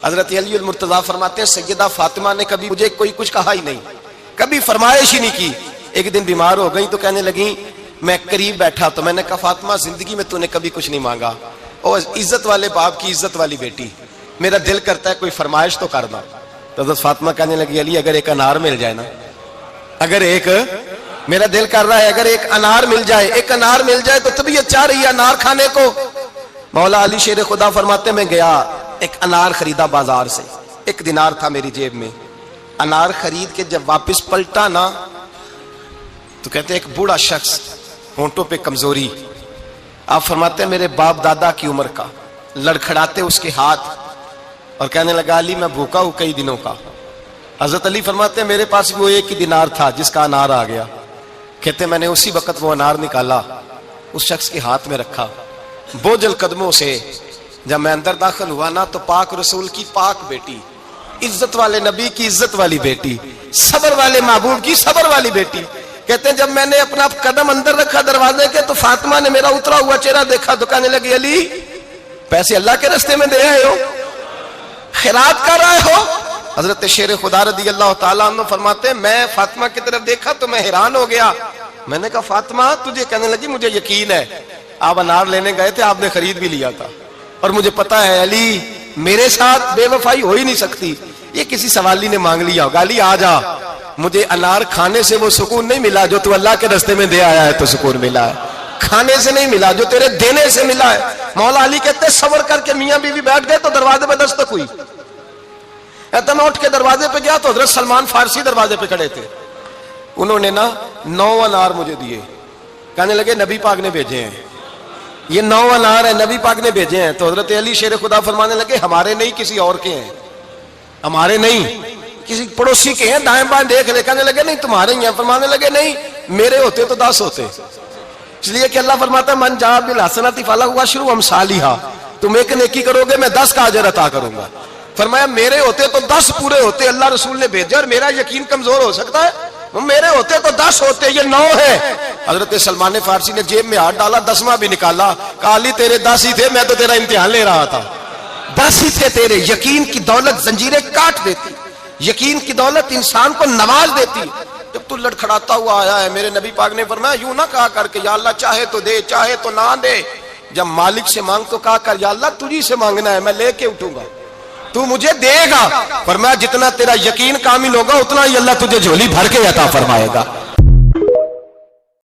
हजरत अली मुर्तजा फरमाते हैं सैयदा फातिमा ने कभी मुझे कोई कुछ कहा ही नहीं, कभी फरमाइश ही नहीं की। एक दिन बीमार हो गई तो कहने लगी, मैं करीब बैठा तो मैंने कहा फातिमा जिंदगी में तूने कभी कुछ नहीं मांगा, और इज्जत वाले बाप की इज्जत वाली बेटी, मेरा दिल करता है कोई फरमाइश तो करना। तो हजरत फातिमा कहने लगी, अली अगर एक अनार मिल जाए ना, अगर एक, मेरा दिल कर रहा है अगर एक अनार मिल जाए, एक अनार मिल जाए तो तबीयत चाह रही है अनार खाने को। मौला अली शेर खुदा फरमाते मैं गया, एक अनार खरीदा बाजार से, 1 दिनार था मेरी जेब में। अनार खरीद के जब वापस पलटा ना तो कहते एक बूढ़ा शख्स, होंठों पे कमजोरी, आप फरमाते मेरे बाप दादा की उम्र का, लड़खड़ाते उसके हाथ और कहने लगा अली मैं भूखा हूं कई दिनों का। हजरत अली फरमाते मेरे पास वो 1 ही दिनार था जिसका अनार आ गया। कहते मैंने उसी वक्त वो अनार निकाला, उस शख्स के हाथ में रखा, बोझल कदमों से जब मैं अंदर दाखिल हुआ ना तो पाक रसूल की पाक बेटी, इज्जत वाले नबी की इज्जत वाली बेटी, सबर वाले महबूब की सबर वाली बेटी, कहते हैं जब मैंने अपना कदम अंदर रखा दरवाजे के तो फातिमा ने मेरा उतरा हुआ चेहरा देखा तो कहने लगी अली पैसे अल्लाह के रास्ते में दे आए हो, खैरात कर रहे हो। हजरत शेर खुदा रदी अल्लाह ताला अन्हु फरमाते मैं फातिमा की तरफ देखा तो मैं हैरान हो गया। मैंने कहा फातिमा तुझे, कहने लगी मुझे यकीन है आप अनार लेने गए थे, आपने खरीद भी लिया था, और मुझे पता है अली मेरे साथ बेवफाई हो ही नहीं सकती, ये किसी सवाली ने मांग लिया होगा। अली आ जा, मुझे अनार खाने से वो सुकून नहीं मिला जो तू अल्लाह के रास्ते में दे आया है तो सुकून मिला है, खाने से नहीं मिला जो तेरे देने से मिला है। मौला अली कहते सबर करके मियां बीवी बैठ गए तो दरवाजे पे दस्तक हुई। मैं उठ के दरवाजे पे गया तो हजरत सलमान फारसी दरवाजे पे खड़े थे। उन्होंने ना 9 अनार मुझे दिए, कहने लगे नबी पाक ने भेजे हैं, ये 9 अनार है नबी पाक ने भेजे हैं। तो हजरत अली शेर खुदा फरमाने लगे हमारे नहीं किसी और के हैं, हमारे नहीं किसी पड़ोसी के हैं, दाएं बाएं देख ले। कहने लगे नहीं तुम्हारे ही हैं। फरमाने लगे नहीं मेरे होते तो 10 होते, इसलिए कि अल्लाह फरमाता है मन जा बिल हसनती फलहु अशरु अमसालिहा, तुम एक नेकी करोगे मैं 10 का अजर अता करूंगा। फरमाया मेरे होते तो 10 पूरे होते, अल्लाह रसूल ने भेजा और मेरा यकीन कमजोर हो सकता है, मेरे होते तो 10 होते, ये 9 है। हजरत सलमान फारसी ने जेब में हाथ डाला, 10वां भी निकाला, काली तेरे 10 ही थे, मैं तो तेरा इम्तिहान ले रहा था, 10 ही थे तेरे। यकीन की दौलत जंजीरें काट देती, यकीन की दौलत इंसान को नवाज देती। जब तू लड़खड़ाता हुआ आया है, मेरे नबी पाक ने फरमाया यूं ना कहा करके या अल्लाह चाहे तो दे चाहे तो ना दे, जब मालिक से मांग तो कहा कर या अल्लाह तुझी से मांगना है, मैं लेके उठूंगा, तू मुझे देगा। फरमाया जितना तेरा यकीन कामिल होगा उतना ही अल्लाह तुझे झोली भर के अता फरमाएगा।